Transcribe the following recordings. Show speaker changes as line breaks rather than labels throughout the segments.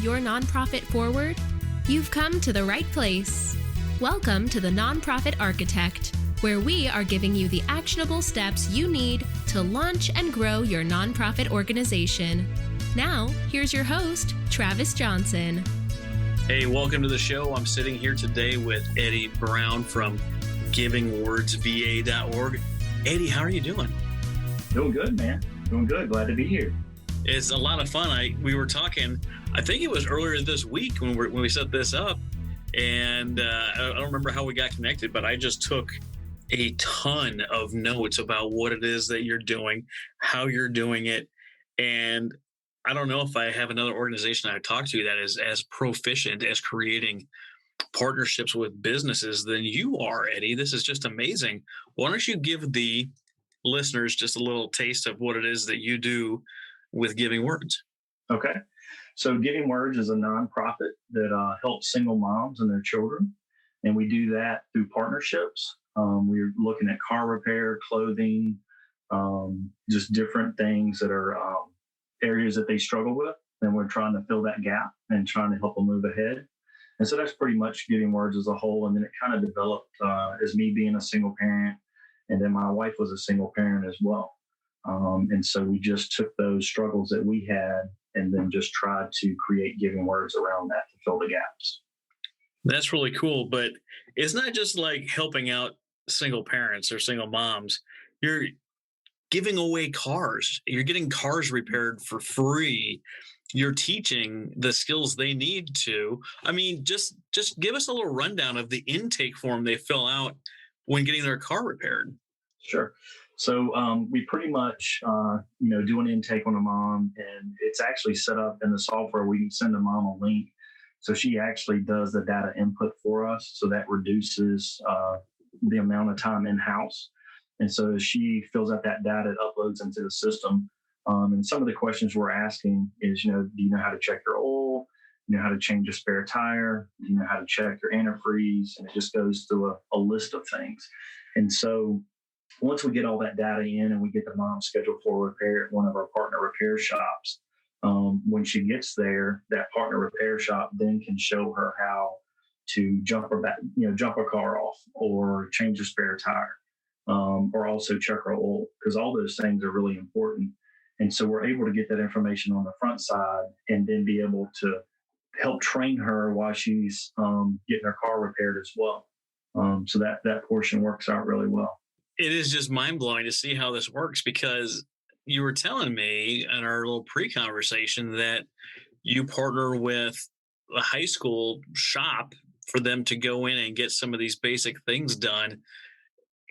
your nonprofit forward? You've come to the right place. Welcome to the Nonprofit Architect, where we are giving you the actionable steps you need to launch and grow your nonprofit organization. Now, here's your host, Travis Johnson.
Hey, welcome to the show. I'm sitting here today with Eddie Brown from givingwordsva.org. Eddie, how are you doing?
Doing good, man. Doing good. Glad to be here.
It's a lot of fun. We were talking, I think it was earlier this week when we set this up, and I don't remember how we got connected, but I just took a ton of notes about what it is that you're doing, how you're doing it, and I don't know if I have another organization I talk to that is as proficient as creating partnerships with businesses than you are, Eddie. This is just amazing. Why don't you give the listeners just a little taste of what it is that you do with Giving Words?
Okay. So Giving Words is a nonprofit that helps single moms and their children. And we do that through partnerships. We're looking at car repair, clothing, just different things that are areas that they struggle with. And we're trying to fill that gap and trying to help them move ahead. And so that's pretty much Giving Words as a whole. And then it kind of developed as me being a single parent. And then my wife was a single parent as well. And so we just took those struggles that we had and then just tried to create Giving Words around that to fill the gaps.
That's really cool. But it's not just like helping out single parents or single moms. You're giving away cars. You're getting cars repaired for free. You're teaching the skills they need to. I mean, just give us a little rundown of the intake form they fill out when getting their car repaired.
Sure. So we pretty much, do an intake on a mom, and it's actually set up in the software. We can send a mom a link. So she actually does the data input for us. So that reduces the amount of time in-house. And so as she fills out that data, it uploads into the system. And some of the questions we're asking is, do you know how to check your oil? You know how to change a spare tire? Do you know how to check your antifreeze? And it just goes through a list of things. And so once we get all that data in and we get the mom scheduled for repair at one of our partner repair shops, when she gets there, that partner repair shop then can show her how to jump her car off or change a spare tire, or also check her oil, because all those things are really important. And so we're able to get that information on the front side and then be able to help train her while she's getting her car repaired as well. So that portion works out really well.
It is just mind-blowing to see how this works, because you were telling me in our little pre-conversation that you partner with a high school shop for them to go in and get some of these basic things done.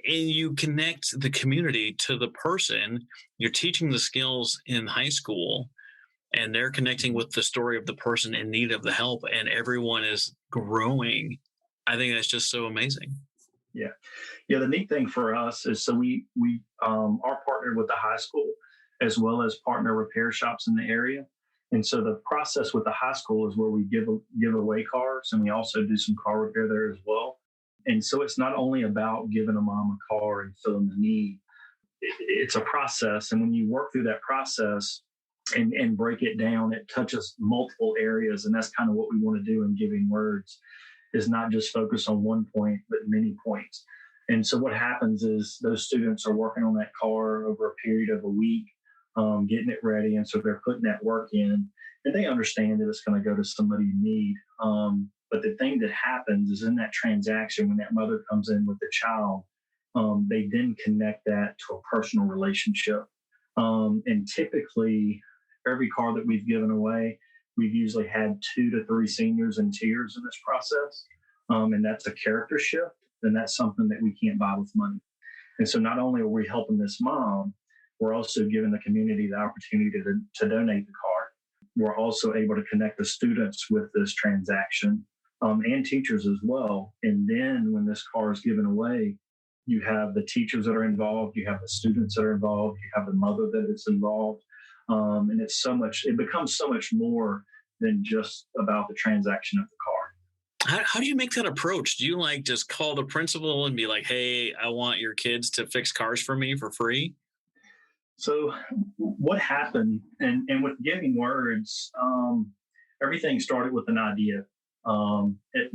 And you connect the community to the person. You're teaching the skills in high school, and they're connecting with the story of the person in need of the help, and everyone is growing. I think that's just so amazing.
Yeah. The neat thing for us is, so we are partnered with the high school as well as partner repair shops in the area. And so the process with the high school is where we give away cars, and we also do some car repair there as well. And so it's not only about giving a mom a car and filling the need. It's a process. And when you work through that process and break it down, it touches multiple areas. And that's kind of what we want to do in Giving Words, is not just focus on one point, but many points. And so what happens is those students are working on that car over a period of a week, getting it ready. And so they're putting that work in, and they understand that it's going to go to somebody in need. But the thing that happens is in that transaction, when that mother comes in with the child, they then connect that to a personal relationship. And typically, every car that we've given away, we've usually had 2 to 3 seniors in tears in this process. And that's a character shift. And that's something that we can't buy with money. And so not only are we helping this mom, we're also giving the community the opportunity to donate the car. We're also able to connect the students with this transaction, and teachers as well. And then when this car is given away, you have the teachers that are involved, you have the students that are involved, you have the mother that is involved. And it becomes so much more than just about the transaction of the car.
How do you make that approach? Do you just call the principal and be like, hey, I want your kids to fix cars for me for free?
So what happened, and with Giving Words, everything started with an idea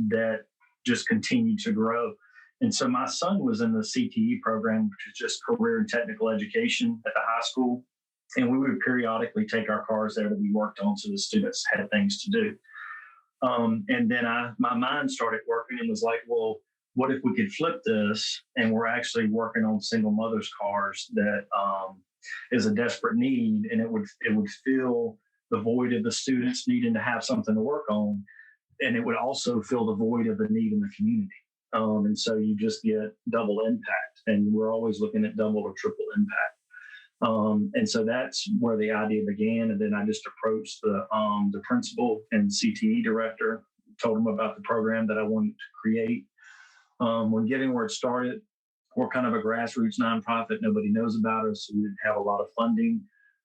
that just continued to grow. And so my son was in the CTE program, which is just career and technical education at the high school. And we would periodically take our cars there to be worked on so the students had things to do. And then my mind started working and was like, well, what if we could flip this? And we're actually working on single mothers' cars that is a desperate need, and it would fill the void of the students needing to have something to work on, and it would also fill the void of the need in the community. And so you just get double impact, and we're always looking at double or triple impact. And so that's where the idea began. And then I just approached the principal and CTE director, told them about the program that I wanted to create. When Giving Word started, we're kind of a grassroots nonprofit. Nobody knows about us. So we didn't have a lot of funding.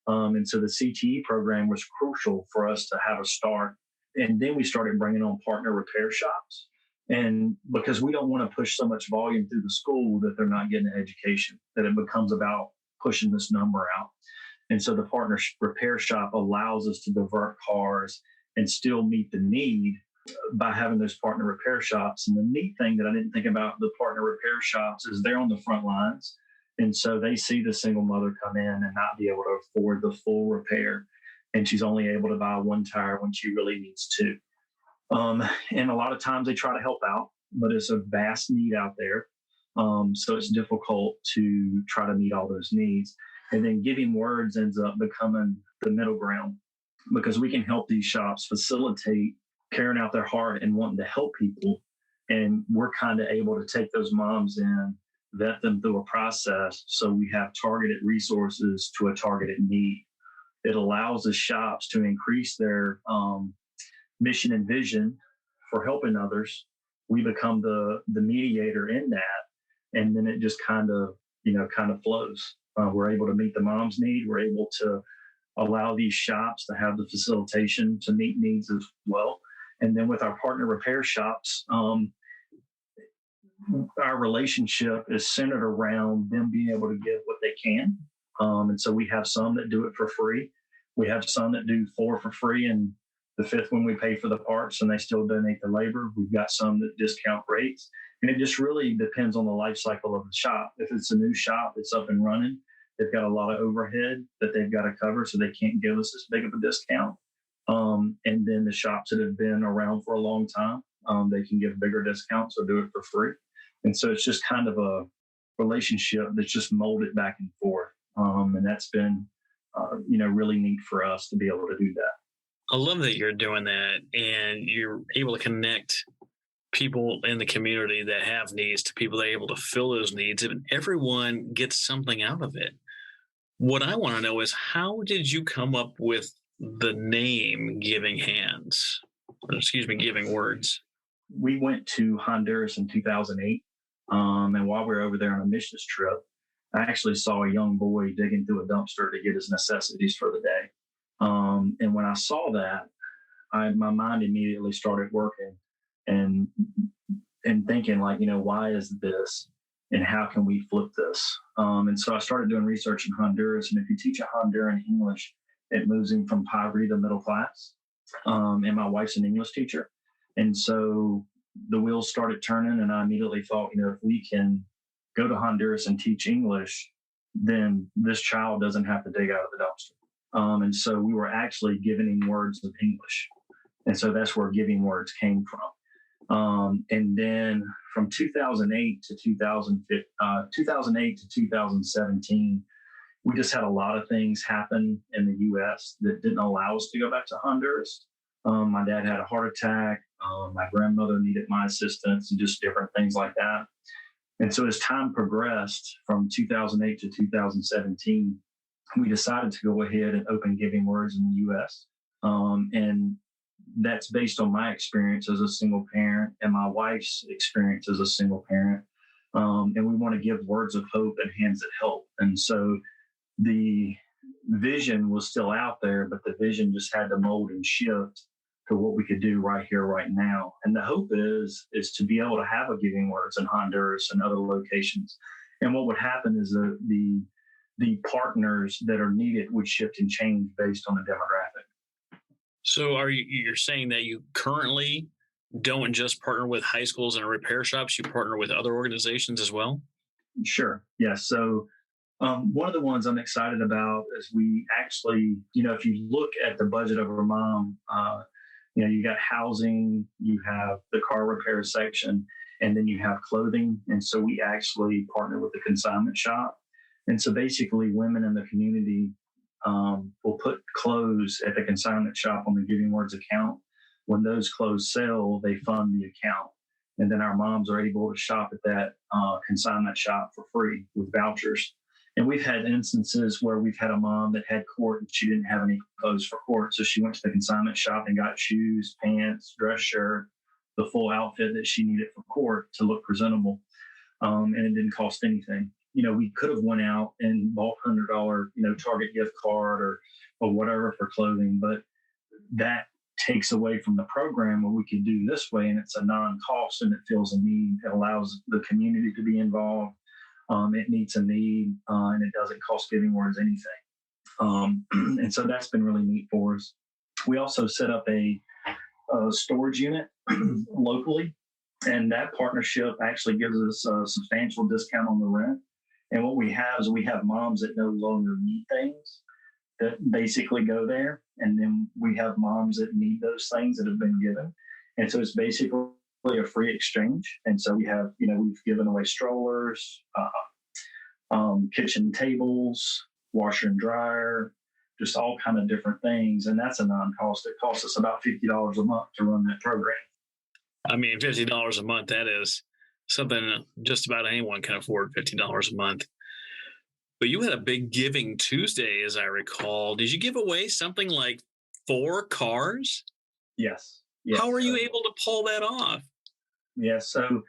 And so the CTE program was crucial for us to have a start. And then we started bringing on partner repair shops. And because we don't want to push so much volume through the school that they're not getting an education, that it becomes about pushing this number out. And so the partner repair shop allows us to divert cars and still meet the need by having those partner repair shops. And the neat thing that I didn't think about the partner repair shops is they're on the front lines. And so they see the single mother come in and not be able to afford the full repair. And she's only able to buy one tire when she really needs two. And a lot of times they try to help out, but it's a vast need out there. So it's difficult to try to meet all those needs. And then Giving Words ends up becoming the middle ground, because we can help these shops facilitate carrying out their heart and wanting to help people. And we're kind of able to take those moms in, vet them through a process, so we have targeted resources to a targeted need. It allows the shops to increase their mission and vision for helping others. We become the mediator in that, and then it just kind of flows. We're able to meet the mom's need. We're able to allow these shops to have the facilitation to meet needs as well. And then with our partner repair shops, our relationship is centered around them being able to give what they can. And so we have some that do it for free. We have some that do 4 for free, and the 5th one we pay for the parts, and they still donate the labor. We've got some that discount rates. And it just really depends on the life cycle of the shop. If it's a new shop that's up and running, they've got a lot of overhead that they've got to cover, so they can't give us as big of a discount. And then the shops that have been around for a long time, they can give bigger discounts or do it for free. And so it's just kind of a relationship that's just molded back and forth. And that's been, really neat for us to be able to do that.
I love that you're doing that, and you're able to connect people in the community that have needs to people that are able to fill those needs, and everyone gets something out of it. What I want to know is, how did you come up with the name Giving Words?
We went to Honduras in 2008. And while we were over there on a missions trip, I actually saw a young boy digging through a dumpster to get his necessities for the day. And when I saw that, my mind immediately started working and thinking, like, why is this, and how can we flip this? And so I started doing research in Honduras. And if you teach a Honduran English, it moves him from poverty to middle class. And my wife's an English teacher. And so the wheels started turning, and I immediately thought, if we can go to Honduras and teach English, then this child doesn't have to dig out of the dumpster. And so we were actually giving him words of English. And so that's where Giving Words came from. And then from 2008 to 2017, we just had a lot of things happen in the U.S. that didn't allow us to go back to Honduras. My dad had a heart attack. My grandmother needed my assistance, and just different things like that. And so as time progressed from 2008 to 2017, we decided to go ahead and open Giving Words in the U.S. And that's based on my experience as a single parent and my wife's experience as a single parent. And we want to give words of hope and hands that help. And so the vision was still out there, but the vision just had to mold and shift to what we could do right here, right now. And the hope is to be able to have a Giving Words in Honduras and other locations. And what would happen is the partners that are needed would shift and change based on the demographic.
So you're saying that you currently don't just partner with high schools and repair shops, you partner with other organizations as well?
Sure. Yes. So one of the ones I'm excited about is we actually, if you look at the budget of our mom, you got housing, you have the car repair section, and then you have clothing. And so we actually partner with the consignment shop. And so basically, women in the community will put clothes at the consignment shop on the Giving Words account. When those clothes sell, they fund the account. And then our moms are able to shop at that consignment shop for free with vouchers. And we've had instances where we've had a mom that had court and she didn't have any clothes for court. So she went to the consignment shop and got shoes, pants, dress shirt, the full outfit that she needed for court to look presentable. And it didn't cost anything. We could have went out and bought $100, Target gift card or whatever for clothing, but that takes away from the program where we could do this way, and it's a non-cost and it fills a need. It allows the community to be involved. It meets a need, and it doesn't cost Giving Words anything. And so that's been really neat for us. We also set up a storage unit locally, and that partnership actually gives us a substantial discount on the rent. And what we have is we have moms that no longer need things that basically go there. And then we have moms that need those things that have been given. And so it's basically a free exchange. And so we have, we've given away strollers, kitchen tables, washer and dryer, just all kind of different things. And that's a non-cost. It costs us about $50 a month to run that program.
I mean, $50 a month, that is something just about anyone can afford, $50 a month. But you had a big Giving Tuesday, as I recall. Did you give away something like 4 cars?
Yes.
How were you able to pull that off?
Yeah. So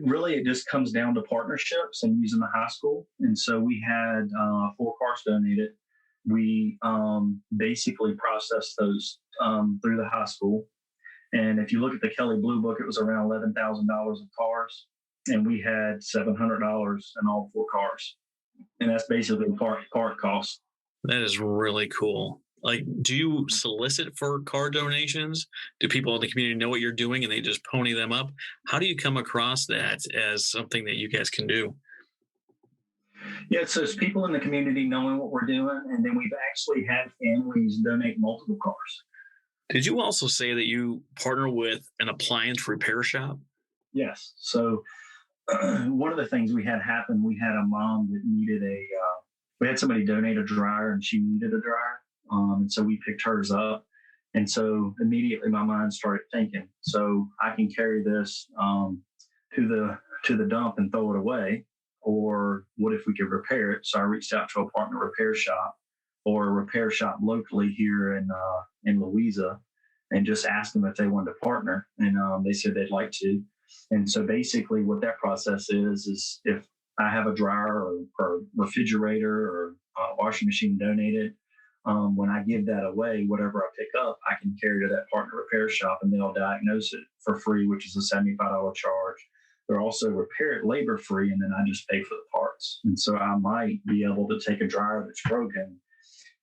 really, it just comes down to partnerships and using the high school. And so we had 4 cars donated. We basically processed those through the high school. And if you look at the Kelly Blue Book, it was around $11,000 of cars. And we had $700 in all 4 cars. And that's basically part cost.
That is really cool. Like, do you solicit for car donations? Do people in the community know what you're doing and they just pony them up? How do you come across that as something that you guys can do?
Yeah, so it's people in the community knowing what we're doing. And then we've actually had families donate multiple cars.
Did you also say that you partner with an appliance repair shop?
Yes. So one of the things we had happen, we had a mom that needed we had somebody donate a dryer and she needed a dryer. And so we picked hers up. And so immediately my mind started thinking, so I can carry this to the dump and throw it away. Or what if we could repair it? So I reached out to a partner repair shop or a repair shop locally here in Louisa and just asked them if they wanted to partner. And they said they'd like to. And so basically what that process is if I have a dryer or refrigerator or washing machine donated, when I give that away, whatever I pick up, I can carry to that partner repair shop and they'll diagnose it for free, which is a $75 charge. They're also repair it labor free, and then I just pay for the parts. And so I might be able to take a dryer that's broken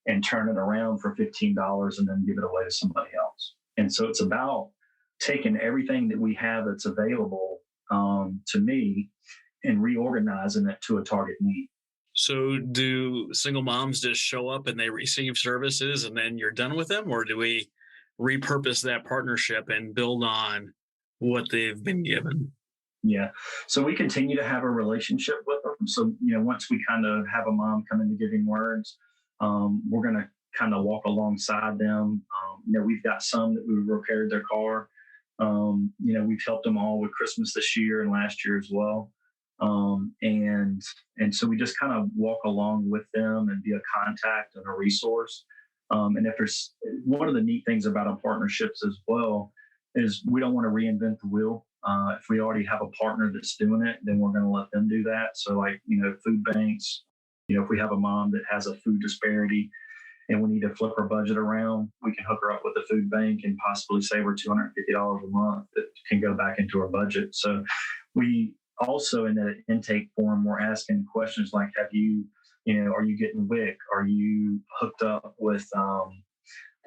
and turn it around for $15 and then give it away to somebody else. And so it's about taking everything that we have that's available to me and reorganizing it to a target need.
So do single moms just show up and they receive services and then you're done with them? Or do we repurpose that partnership and build on what they've been given?
Yeah. So we continue to have a relationship with them. So, once we kind of have a mom come into Giving Words, we're going to kind of walk alongside them. We've got some that we repaired their car. We've helped them all with Christmas this year and last year as well. And so we just kind of walk along with them and be a contact and a resource. And if there's one of the neat things about our partnerships as well is we don't want to reinvent the wheel. If we already have a partner that's doing it, then we're going to let them do that. So food banks, if we have a mom that has a food disparity and we need to flip her budget around, we can hook her up with a food bank and possibly save her $250 a month that can go back into her budget. So we also, in the intake form, we're asking questions like, are you getting WIC? Are you hooked up with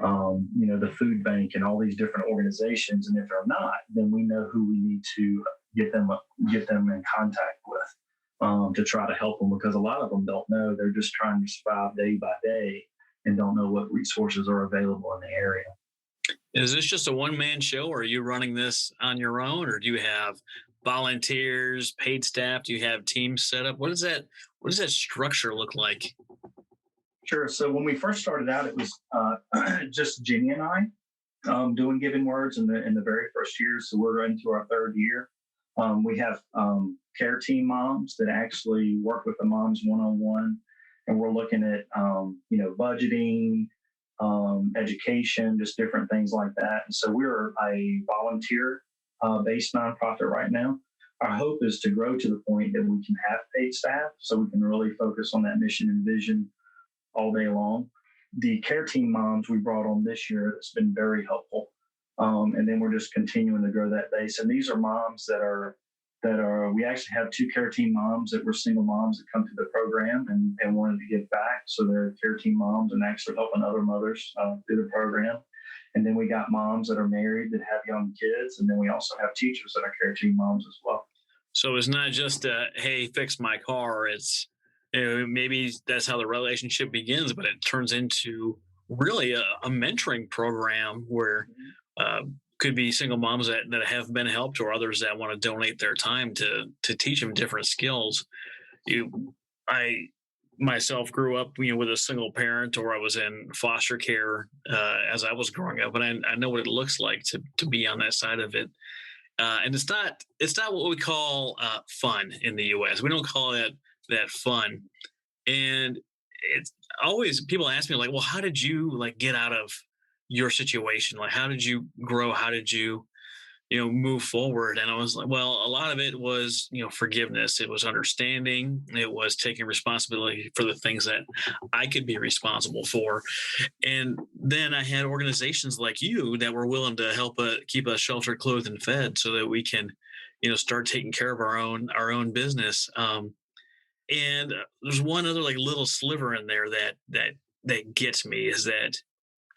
the food bank and all these different organizations. And if they're not, then we know who we need to get them in contact with to try to help them, because a lot of them don't know. They're just trying to survive day by day and don't know what resources are available in the area.
Is this just a one-man show, or are you running this on your own, or do you have volunteers, paid staff? Do you have teams set up? What does that structure look like?
Sure. So when we first started out, it was just Jenny and I doing Giving Words in the very first year. So we're into our third year. We have care team moms that actually work with the moms one-on-one, and we're looking at budgeting, education, just different things like that. And so we're a volunteer based nonprofit right now. Our hope is to grow to the point that we can have paid staff, so we can really focus on that mission and vision all day long. The care team moms we brought on this year, it's been very helpful. And then we're just continuing to grow that base. And these are moms that are, we actually have two care team moms that were single moms that come to the program and wanted to give back. So they're care team moms and actually helping other mothers through the program. And then we got moms that are married that have young kids. And then we also have teachers that are care team moms as well.
So it's not just hey, fix my car. It's maybe that's how the relationship begins, but it turns into really a mentoring program where could be single moms that have been helped, or others that want to donate their time to teach them different skills. I myself grew up, with a single parent, or I was in foster care as I was growing up, and I know what it looks like to be on that side of it. And it's not what we call fun in the U.S. We don't call it that fun. And it's always, people ask me like, well, how did you get out of your situation? Like, how did you grow? How did you, move forward? And I was like, well, a lot of it was, forgiveness. It was understanding. It was taking responsibility for the things that I could be responsible for. And then I had organizations like you that were willing to help keep us sheltered, clothed, and fed, so that we can, start taking care of our own business. And there's one other little sliver in there that gets me, is that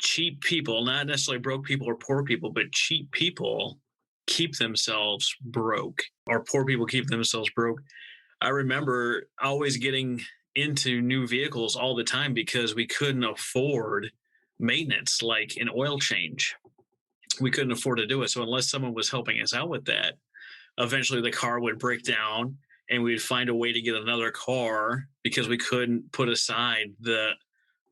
cheap people, not necessarily broke people or poor people, but cheap people keep themselves broke, or poor people keep themselves broke. I remember always getting into new vehicles all the time because we couldn't afford maintenance, like an oil change. We couldn't afford to do it. So unless someone was helping us out with that, eventually the car would break down and we'd find a way to get another car, because we couldn't put aside the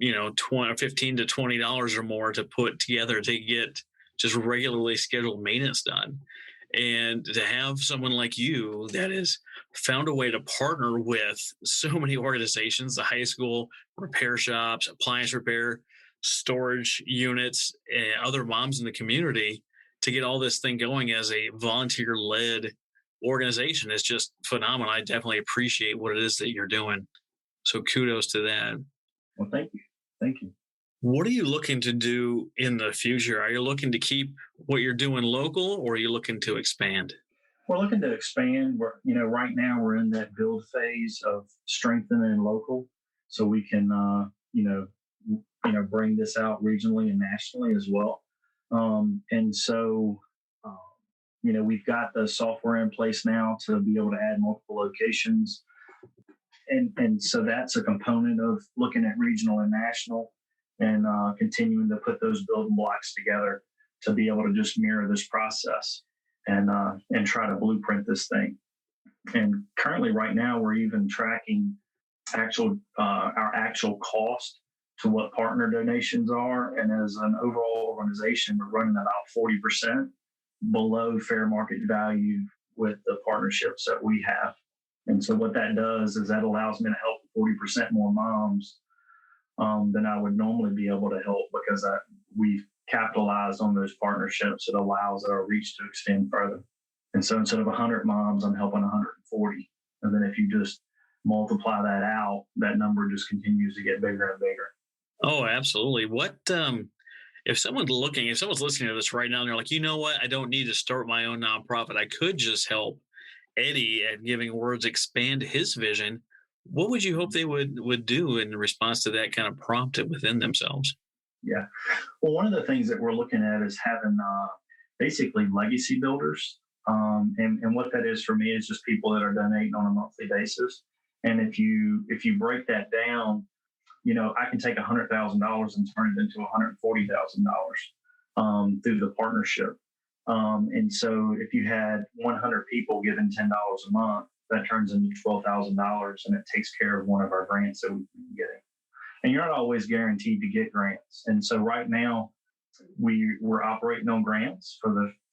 $15 to $20 or more to put together to get just regularly scheduled maintenance done. And to have someone like you that has found a way to partner with so many organizations, the high school, repair shops, appliance repair, storage units, and other moms in the community, to get all this thing going as a volunteer-led organization is just phenomenal. I definitely appreciate what it is that you're doing. So kudos to that.
Well, thank you. Thank you.
What are you looking to do in the future? Are you looking to keep what you're doing local, or are you looking to expand?
We're looking to expand. Right now we're in that build phase of strengthening local, so we can, bring this out regionally and nationally as well. We've got the software in place now to be able to add multiple locations. And so that's a component of looking at regional and national, and continuing to put those building blocks together to be able to just mirror this process and try to blueprint this thing. And currently, right now, we're even tracking our actual cost to what partner donations are. And as an overall organization, we're running about 40% below fair market value with the partnerships that we have. And so what that does is that allows me to help 40% more moms than I would normally be able to help, because we've capitalized on those partnerships. It allows our reach to extend further. And so instead of 100 moms, I'm helping 140. And then if you just multiply that out, that number just continues to get bigger and bigger.
Oh, absolutely. What if someone's listening to this right now and they're like, you know what, I don't need to start my own nonprofit. I could just help Eddie at Giving Words expand his vision. What would you hope they would do in response to that kind of prompt within themselves?
Yeah. Well, one of the things that we're looking at is having basically legacy builders. And what that is for me is just people that are donating on a monthly basis. And if you break that down, I can take $100,000 and turn it into $140,000 through the partnership. And so if you had 100 people giving $10 a month, that turns into $12,000, and it takes care of one of our grants that we've been getting. And you're not always guaranteed to get grants. And so right now we're operating on grants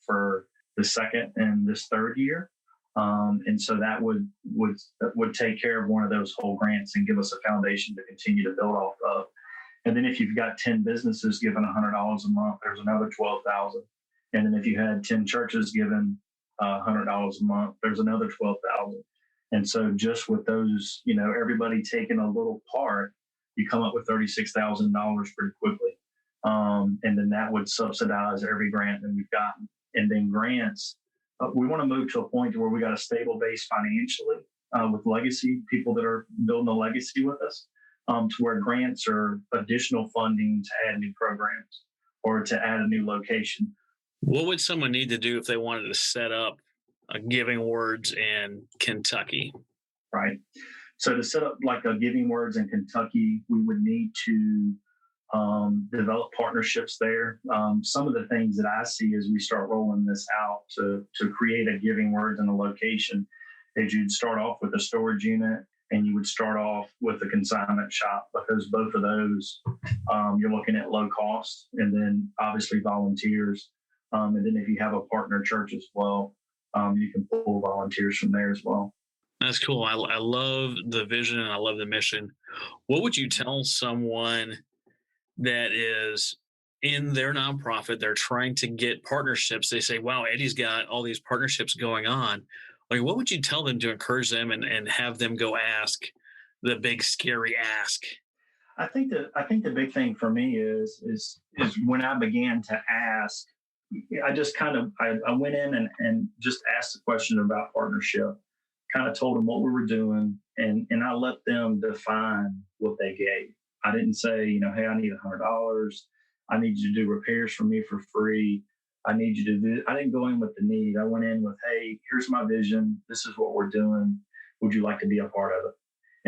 for the second and this third year. And so that would take care of one of those whole grants and give us a foundation to continue to build off of. And then if you've got 10 businesses giving $100 a month, there's another 12,000. And then if you had 10 churches giving $100 a month, there's another 12,000. And so just with those, everybody taking a little part, you come up with $36,000 pretty quickly. And then that would subsidize every grant that we've gotten. And then grants, we want to move to a point where we got a stable base financially with legacy, people that are building a legacy with us, to where grants are additional funding to add new programs or to add a new location.
What would someone need to do if they wanted to set up a Giving Words in Kentucky?
Right. So to set up like a Giving Words in Kentucky, we would need to develop partnerships there. Some of the things that I see as we start rolling this out to create a Giving Words in a location is you'd start off with a storage unit and you would start off with a consignment shop, because both of those, you're looking at low cost, and then obviously volunteers. And then if you have a partner church as well, you can pull volunteers from there as well.
That's cool. I love the vision and I love the mission. What would you tell someone that is in their nonprofit? They're trying to get partnerships. They say, wow, Eddie's got all these partnerships going on. Like, what would you tell them to encourage them and have them go ask the big scary ask?
I think the big thing for me is when I began to ask, I just I went in and just asked a question about partnership, kind of told them what we were doing, and I let them define what they gave. I didn't say, hey, I need $100. I need you to do repairs for me for free. I need you to do. I didn't go in with the need. I went in with, hey, here's my vision. This is what we're doing. Would you like to be a part of it?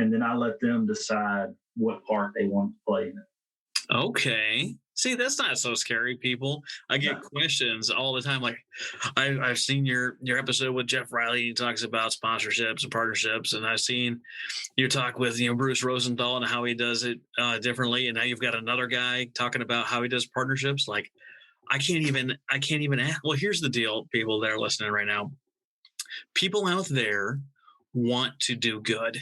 And then I let them decide what part they want to play in it.
Okay. See, that's not so scary, people. I get questions all the time. Like, I've seen your episode with Jeff Riley. He talks about sponsorships and partnerships, and I've seen your talk with Bruce Rosenthal and how he does it differently. And now you've got another guy talking about how he does partnerships. Like, I can't even ask. Well, here's the deal, people that are listening right now. People out there want to do good.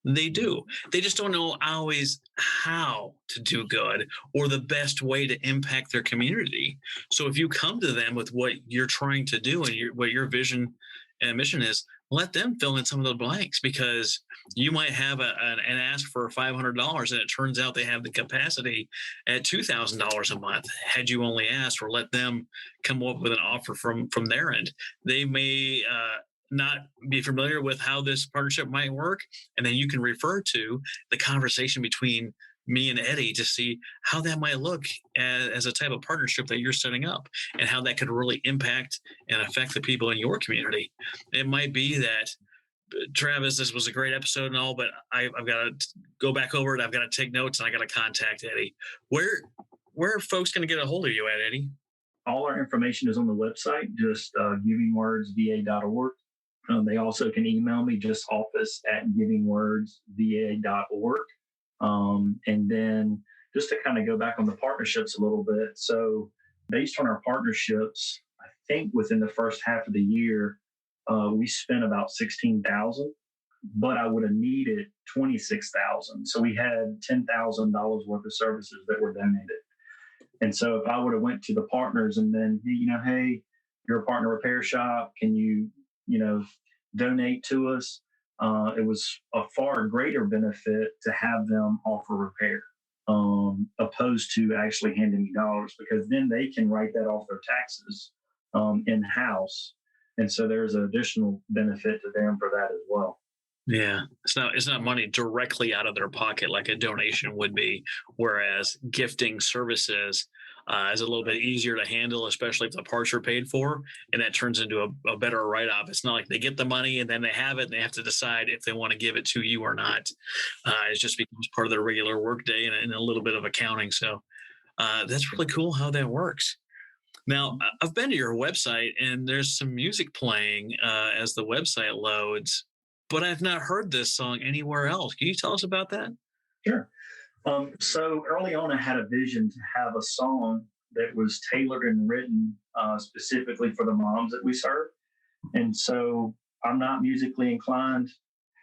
They do. They just don't know always how to do good or the best way to impact their community. So if you come to them with what you're trying to do and what your vision and mission is, let them fill in some of the blanks, because you might have an ask for $500 and it turns out they have the capacity at $2,000 a month. Had you only asked, or let them come up with an offer from their end, they may not be familiar with how this partnership might work. And then you can refer to the conversation between me and Eddie to see how that might look as a type of partnership that you're setting up, and how that could really impact and affect the people in your community. It might be that, Travis, this was a great episode and all, but I've got to go back over it. I've got to take notes and I got to contact Eddie. Where are folks going to get a hold of you at, Eddie?
All our information is on the website, just givingwordsva.org. They also can email me, just office@givingwordsva.org. And then just to kind of go back on the partnerships a little bit. So based on our partnerships, I think within the first half of the year, we spent about $16,000, but I would have needed $26,000. So we had $10,000 worth of services that were donated. And so if I would have went to the partners and then, hey, you're a partner repair shop, can you donate to us? It was a far greater benefit to have them offer repair, opposed to actually handing me dollars, because then they can write that off their taxes in-house. And so there's an additional benefit to them for that as well.
Yeah, it's not money directly out of their pocket like a donation would be, whereas gifting services is a little bit easier to handle, especially if the parts are paid for, and that turns into a better write-off. It's not like they get the money and then they have it and they have to decide if they want to give it to you or not. It just becomes part of their regular workday and a little bit of accounting. So that's really cool how that works. Now, I've been to your website and there's some music playing as the website loads, but I've not heard this song anywhere else. Can you tell us about that?
Sure. So early on, I had a vision to have a song that was tailored and written specifically for the moms that we serve. And so I'm not musically inclined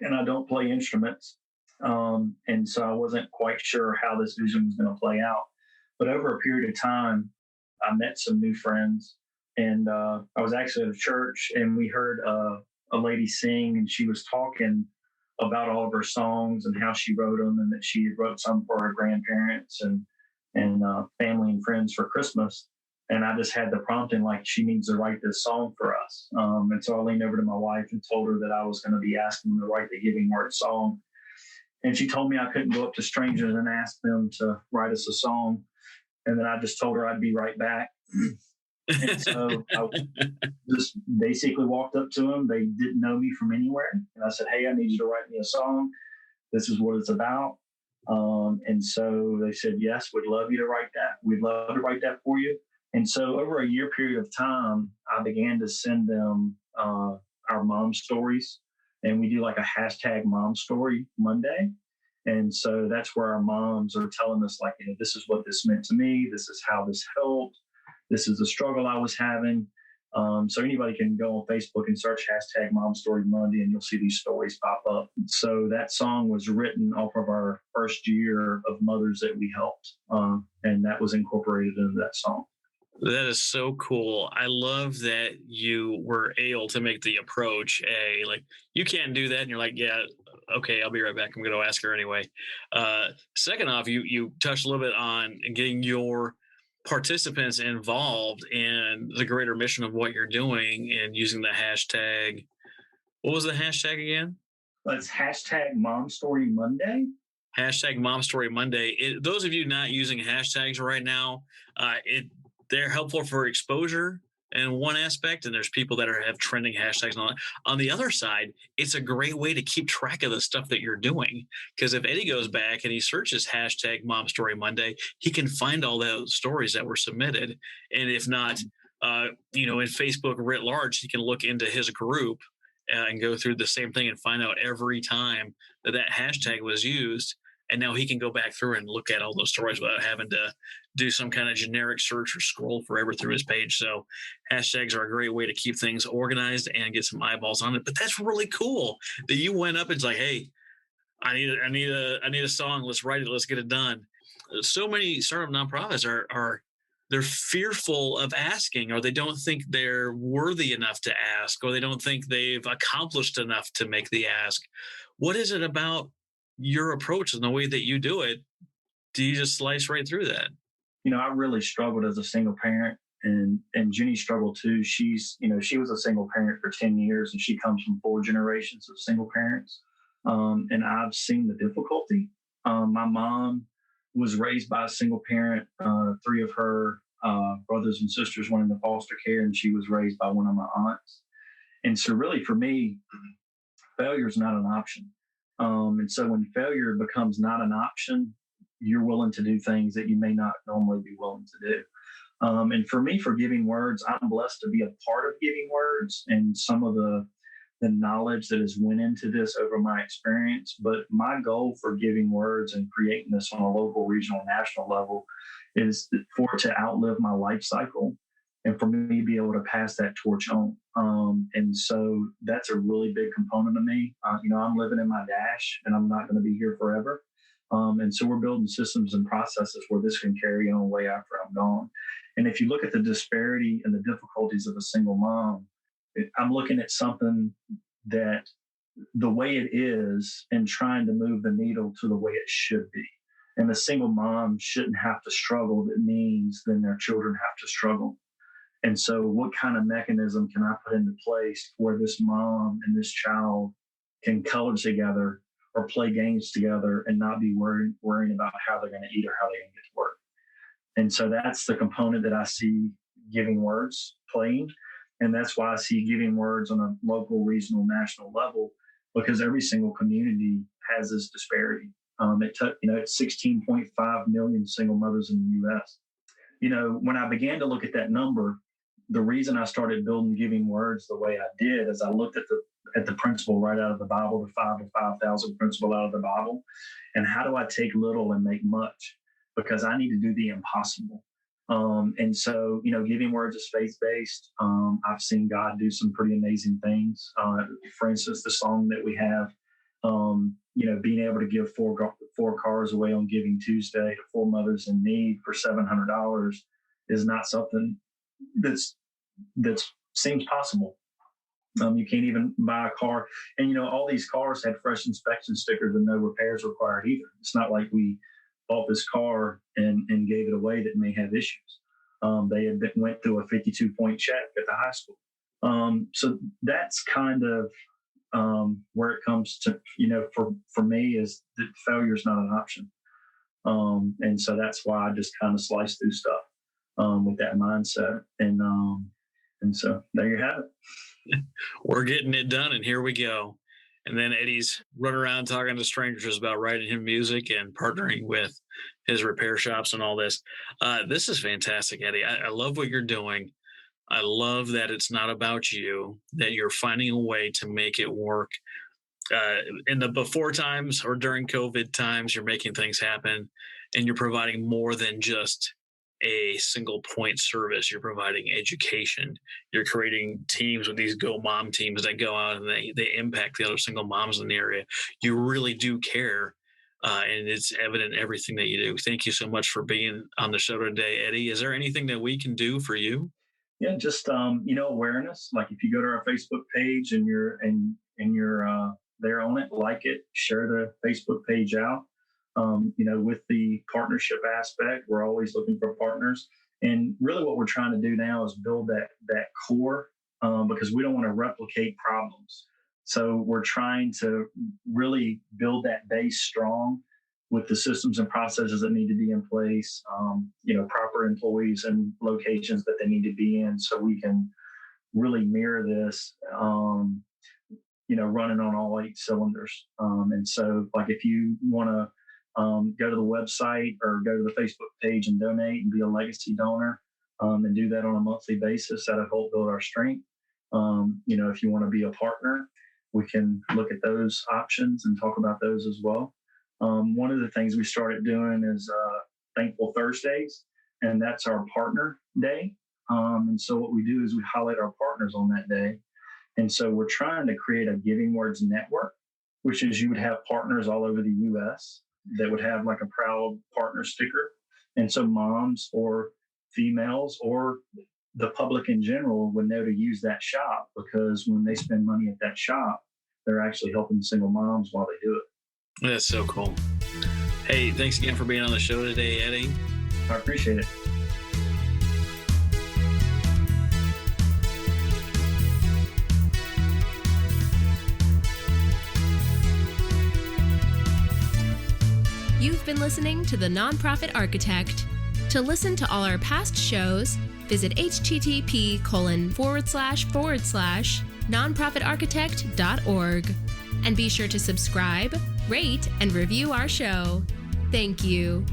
and I don't play instruments. And so I wasn't quite sure how this vision was going to play out. But over a period of time, I met some new friends, and I was actually at a church, and we heard a lady sing, and she was talking about all of her songs and how she wrote them, and that she had wrote some for her grandparents and family and friends for Christmas. And I just had the prompting, like, she needs to write this song for us. And so I leaned over to my wife and told her that I was going to be asking them to write the Giving Word song. And she told me I couldn't go up to strangers and ask them to write us a song. And then I just told her I'd be right back. And so I just basically walked up to them. They didn't know me from anywhere. And I said, hey, I need you to write me a song. This is what it's about. And so they said, yes, we'd love you to write that. We'd love to write that for you. And so over a year period of time, I began to send them our mom stories. And we do like a hashtag Mom Story Monday. And so that's where our moms are telling us, like, this is what this meant to me. This is how this helped. This is the struggle I was having. So anybody can go on Facebook and search hashtag Mom Story Monday, and you'll see these stories pop up. So that song was written off of our first year of mothers that we helped. And that was incorporated into that song.
That is so cool. I love that you were able to make the approach like, you can't do that. And you're like, yeah, okay, I'll be right back. I'm going to ask her anyway. Second off, you touched a little bit on getting your participants involved in the greater mission of what you're doing and using the hashtag. What was the hashtag again?
It's hashtag Mom Story Monday.
Hashtag Mom Story Monday. Those of you not using hashtags right now, they're helpful for exposure in one aspect, and there's people that have trending hashtags and all that. On the other side, it's a great way to keep track of the stuff that you're doing. Because if Eddie goes back and he searches hashtag Mom Story Monday, he can find all those stories that were submitted. And if not, in Facebook writ large, he can look into his group and go through the same thing and find out every time that hashtag was used. And now he can go back through and look at all those stories without having to do some kind of generic search or scroll forever through his page. So hashtags are a great way to keep things organized and get some eyeballs on it. But that's really cool that you went up and it's like, hey, I need a song. Let's write it. Let's get it done. So many startup nonprofits are they're fearful of asking, or they don't think they're worthy enough to ask, or they don't think they've accomplished enough to make the ask. What is it about your approach and the way that you do it? Do you just slice right through that?
I really struggled as a single parent, and Jenny struggled too. She was a single parent for 10 years, and she comes from 4 generations of single parents. And I've seen the difficulty. My mom was raised by a single parent. 3 of her brothers and sisters went into foster care, and she was raised by one of my aunts. And so really for me, failure is not an option. And so when failure becomes not an option, you're willing to do things that you may not normally be willing to do. And for me, for Giving Words, I'm blessed to be a part of Giving Words and some of the knowledge that has went into this over my experience. But my goal for Giving Words and creating this on a local, regional, national level is for it to outlive my life cycle and for me to be able to pass that torch on. And so that's a really big component of me. I'm living in my dash, and I'm not going to be here forever. And so we're building systems and processes where this can carry on way after I'm gone. And if you look at the disparity and the difficulties of a single mom, I'm looking at something that the way it is and trying to move the needle to the way it should be. And the single mom shouldn't have to struggle. That means then their children have to struggle. And so what kind of mechanism can I put into place where this mom and this child can color together or play games together and not be worrying about how they're going to eat or how they're going to get to work. And so that's the component that I see Giving Words playing. And that's why I see Giving Words on a local, regional, national level, because every single community has this disparity. It's 16.5 million single mothers in the U.S. When I began to look at that number, the reason I started building Giving Words the way I did is I looked at the principle right out of the Bible, the 5 to 5,000 principle out of the Bible, and how do I take little and make much? Because I need to do the impossible. And so, Giving Words is faith-based. I've seen God do some pretty amazing things. For instance, the song that we have, being able to give four cars away on Giving Tuesday to 4 mothers in need for $700 is not something that seems possible. You can't even buy a car. And, all these cars had fresh inspection stickers and no repairs required either. It's not like we bought this car and gave it away that may have issues. They had went through a 52-point check at the high school. So that's kind of where it comes to, for me is that failure is not an option. And so that's why I just kind of slice through stuff with that mindset. And so there you have it.
We're getting it done, and here we go. And then Eddie's running around talking to strangers about writing him music and partnering with his repair shops and all this. This is fantastic, Eddie. I love what you're doing. I love that it's not about you, that you're finding a way to make it work. In the before times or during COVID times, you're making things happen, and you're providing more than just a single point service. You're providing education. You're creating teams with these Go Mom teams that go out and they impact the other single moms in the area. You really do care, and it's evident in everything that you do. Thank you so much for being on the show today, Eddie. Is there anything that we can do for you?
Yeah, just awareness. Like if you go to our Facebook page and you're there on it, like it, share the Facebook page out. With the partnership aspect, we're always looking for partners. And really what we're trying to do now is build that core because we don't want to replicate problems. So we're trying to really build that base strong with the systems and processes that need to be in place, proper employees and locations that they need to be in so we can really mirror this, running on all 8 cylinders. And so like if you want to go to the website or go to the Facebook page and donate and be a legacy donor and do that on a monthly basis. That'll help build our strength. If you want to be a partner, we can look at those options and talk about those as well. One of the things we started doing is Thankful Thursdays, and that's our partner day. And so what we do is we highlight our partners on that day. And so we're trying to create a Giving Words network, which is you would have partners all over the U.S. that would have like a proud partner sticker. And so moms or females or the public in general would know to use that shop because when they spend money at that shop, they're actually helping single moms while they do it.
That's so cool. Hey, thanks again for being on the show today, Eddie.
I appreciate it.
You've been listening to The Nonprofit Architect. To listen to all our past shows, visit http://nonprofitarchitect.org. And be sure to subscribe, rate, and review our show. Thank you.